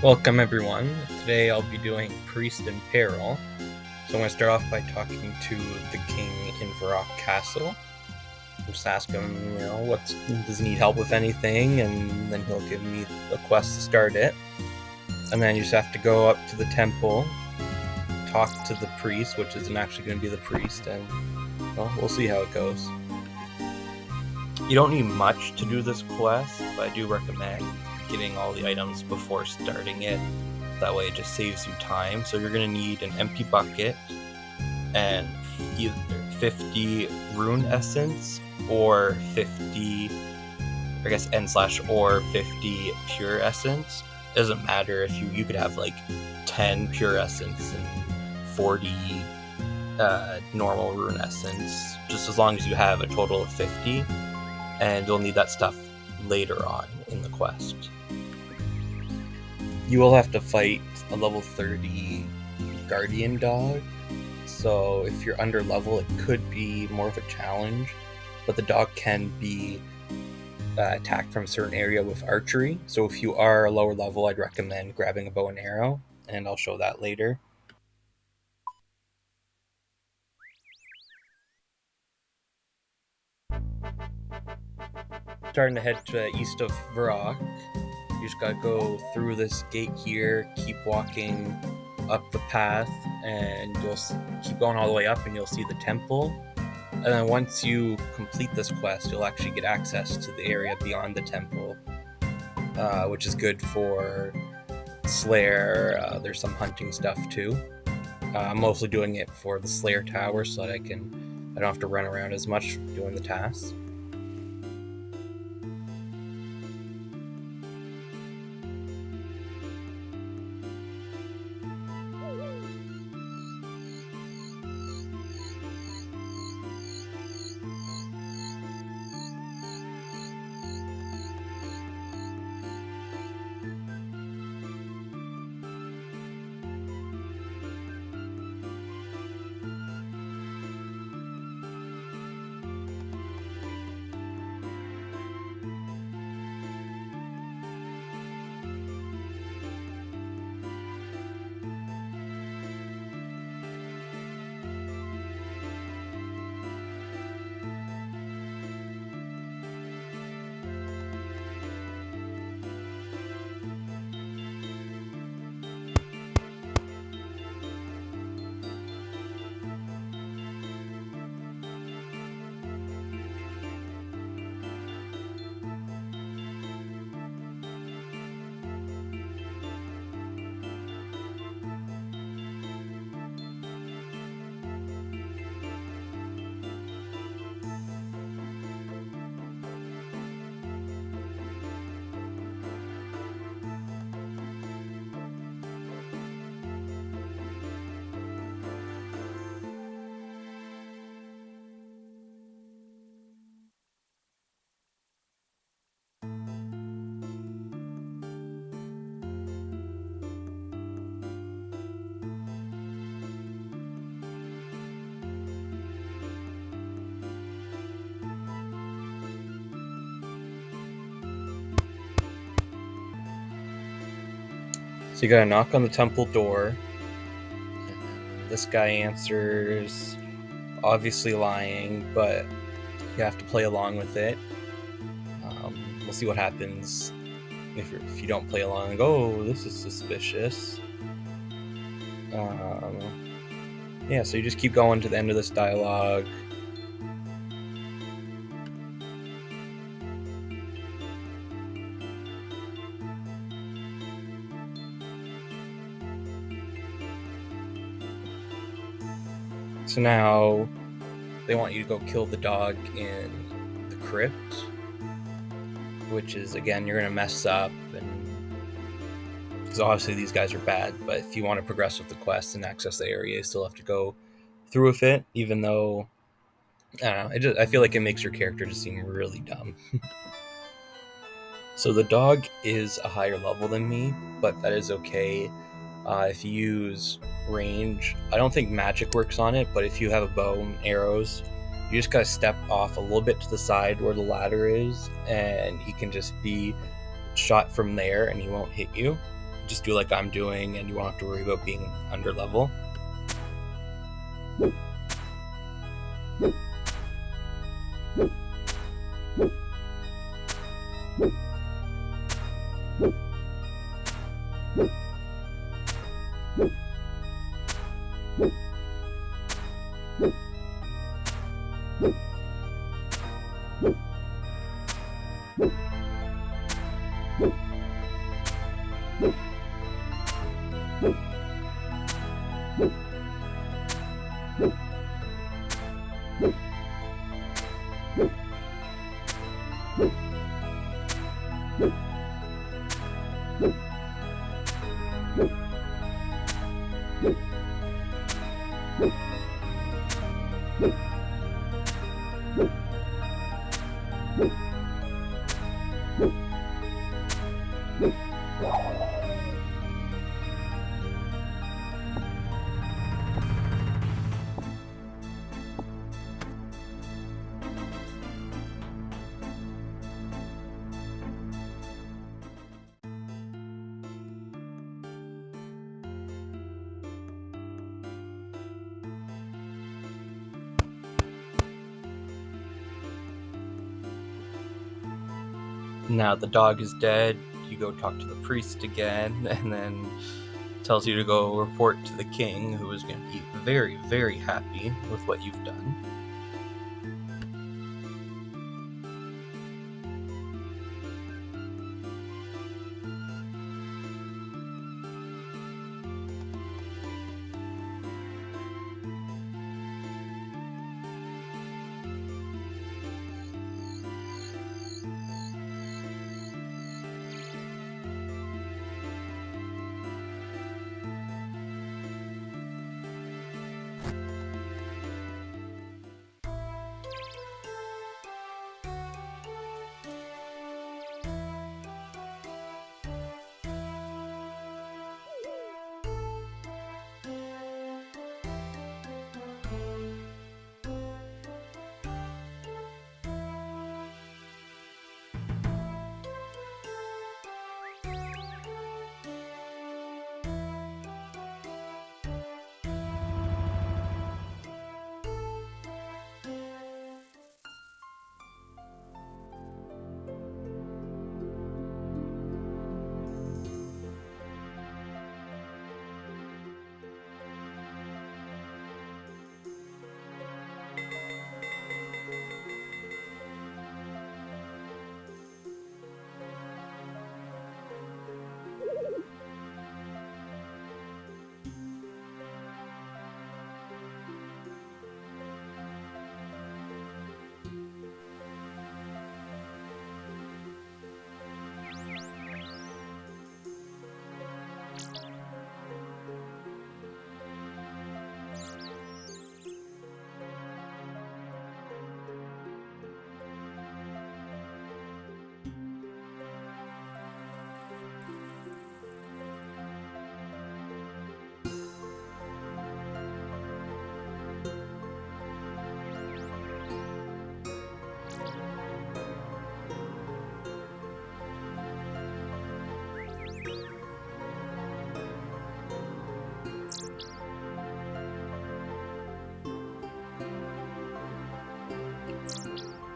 Welcome everyone. Today I'll be doing Priest and Peril. So I'm going to start off by talking to the king in Varrock Castle. Just ask him, does he need help with anything, and then he'll give me a quest to start it. And then you just have to go up to the temple, talk to the priest, which isn't actually going to be the priest, and we'll see how it goes. You don't need much to do this quest, but I do recommend getting all the items before starting it. That way it just saves you time. So you're going to need an empty bucket and either 50 rune essence or 50, or 50 pure essence. It doesn't matter if you could have like 10 pure essence and 40 normal rune essence, just as long as you have a total of 50. And you'll need that stuff later on in the quest. You will have to fight a level 30 guardian dog, so if you're under level it could be more of a challenge, but the dog can be attacked from a certain area with archery, so if you are a lower level I'd recommend grabbing a bow and arrow, and I'll show that later. Starting to head to east of Varrock, you just gotta go through this gate here, keep walking up the path, and you'll keep going all the way up and you'll see the temple. And then once you complete this quest, you'll actually get access to the area beyond the temple, which is good for Slayer. There's some hunting stuff too. I'm mostly doing it for the Slayer Tower so that I don't have to run around as much doing the tasks. So you gotta knock on the temple door. This guy answers, obviously lying, but you have to play along with it. We'll see what happens if you don't play along. Like, oh, this is suspicious. Yeah, so you just keep going to the end of this dialogue. So now they want you to go kill the dog in the crypt, which is, again, you're going to mess up, and because obviously these guys are bad, but if you want to progress with the quest and access the area, you still have to go through with it, even though, I don't know, I feel like it makes your character just seem really dumb. So the dog is a higher level than me, but that is okay. If you use range, I don't think magic works on it, but if you have a bow and arrows, you just gotta step off a little bit to the side where the ladder is, and he can just be shot from there and he won't hit you. just do like I'm doing, and you won't have to worry about being under level. Now the dog is dead. You go talk to the priest again, and then tells you to go report to the king, who is going to be very, very happy with what you've done.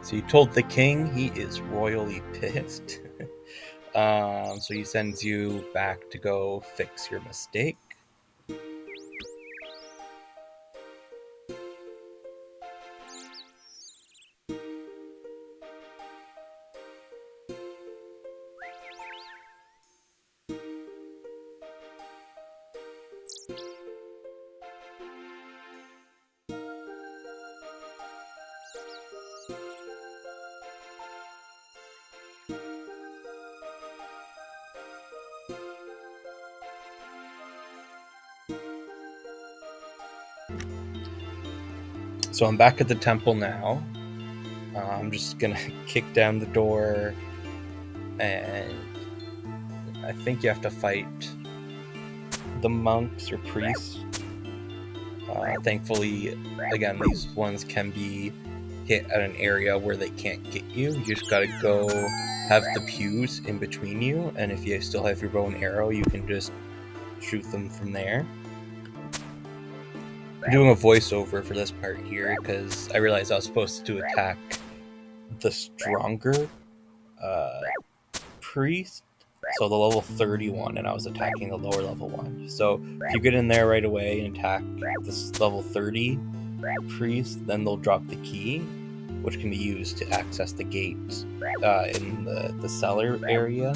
So you told the king. He is royally pissed. So he sends you back to go fix your mistake. So I'm back at the temple now. I'm just gonna kick down the door, and I think you have to fight the monks or priests. Thankfully, again, these ones can be hit at an area where they can't get you. You just gotta go have the pews in between you, and if you still have your bow and arrow, you can just shoot them from there. I'm doing a voiceover for this part here because I realized I was supposed to attack the stronger priest, so the level 31, and I was attacking the lower level one. So if you get in there right away and attack this level 30 priest, then they'll drop the key, which can be used to access the gate in the cellar area.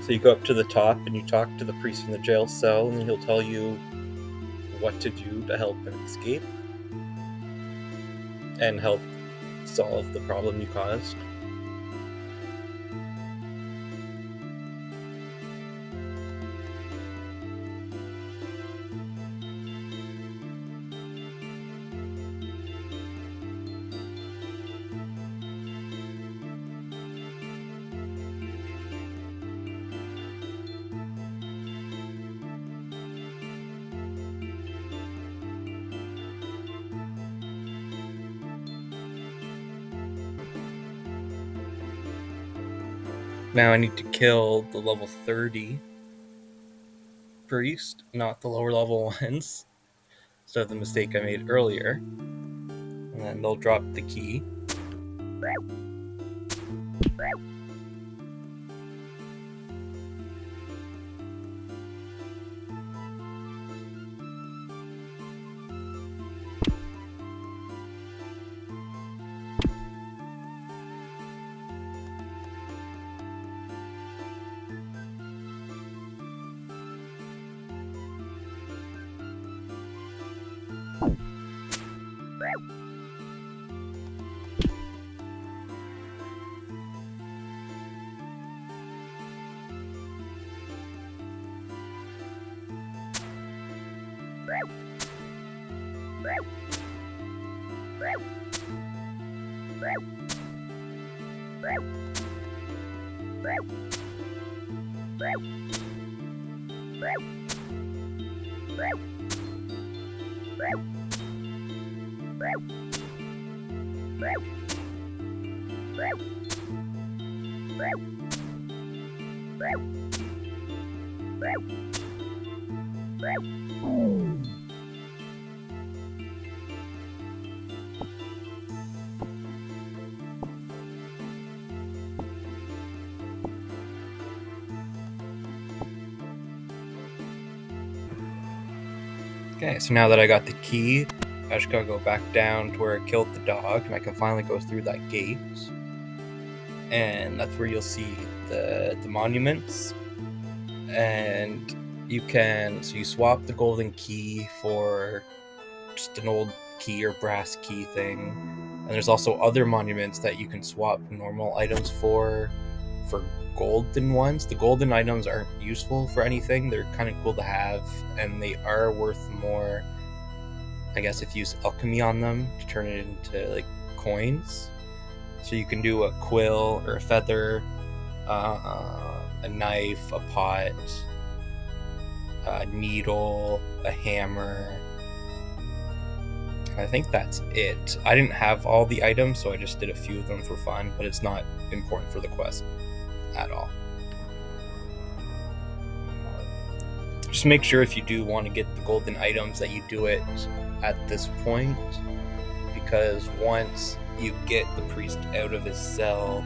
So you go up to the top and you talk to the priest in the jail cell, and he'll tell you what to do to help him escape and help solve the problem you caused. Now I need to kill the level 30 priest, not the lower level ones, instead of the mistake I made earlier. And then they'll drop the key. Okay, so now that I got the key, I just gotta go back down to where I killed the dog, and I can finally go through that gate. And that's where you'll see the monuments. And you swap the golden key for just an old key or brass key thing. And there's also other monuments that you can swap normal items for golden ones. The golden items aren't useful for anything. They're kind of cool to have, and they are worth more, I guess, if you use alchemy on them to turn it into like coins. So you can do a quill or a feather, a knife, a pot, a needle, a hammer. I think that's it. I didn't have all the items, so I just did a few of them for fun, but it's not important for the quest at all. Just make sure if you do want to get the golden items that you do it at this point, because once you get the priest out of his cell,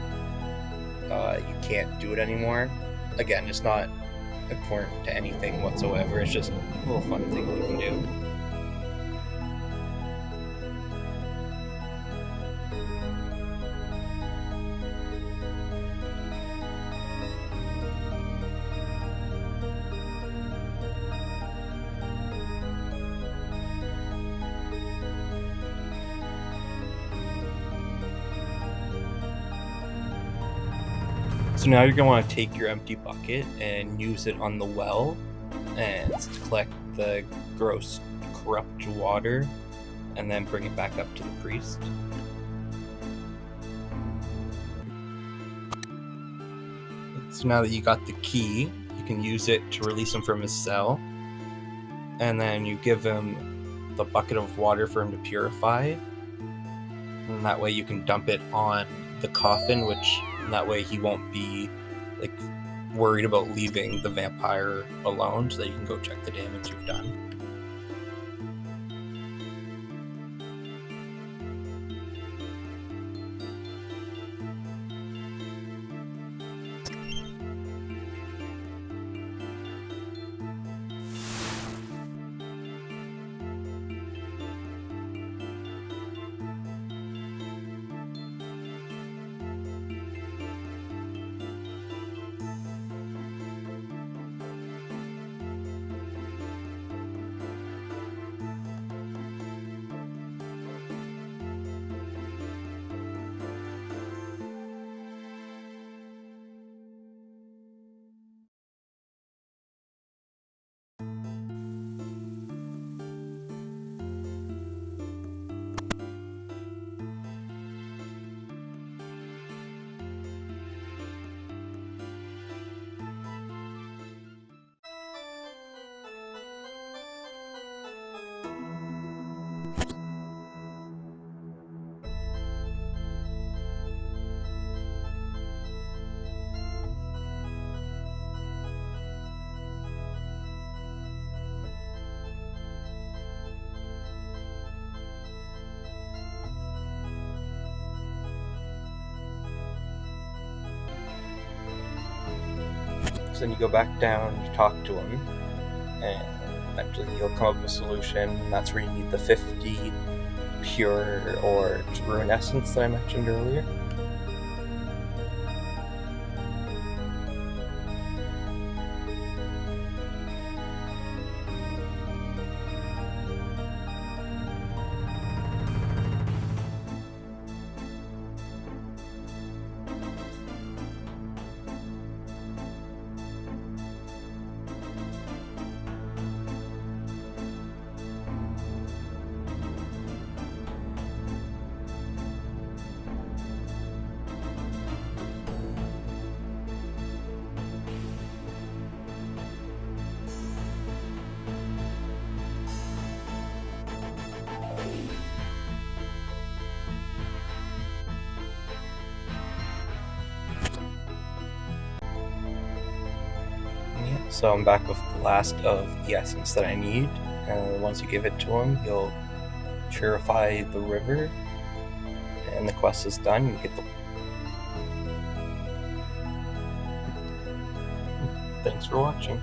you can't do it anymore. Again, it's not important to anything whatsoever. It's just a little fun thing you can do. So now you're going to want to take your empty bucket and use it on the well and collect the gross, corrupt water and then bring it back up to the priest. So now that you got the key, you can use it to release him from his cell, and then you give him the bucket of water for him to purify, and that way you can dump it on the coffin, which that way he won't be like worried about leaving the vampire alone, so that you can go check the damage you've done. So then you go back down, you talk to him, and eventually he'll come up with a solution. And that's where you need the 50 pure or rune essence that I mentioned earlier. So I'm back with the last of the essence that I need, and once you give it to him, he'll purify the river, and the quest is done. You get the... Thanks for watching.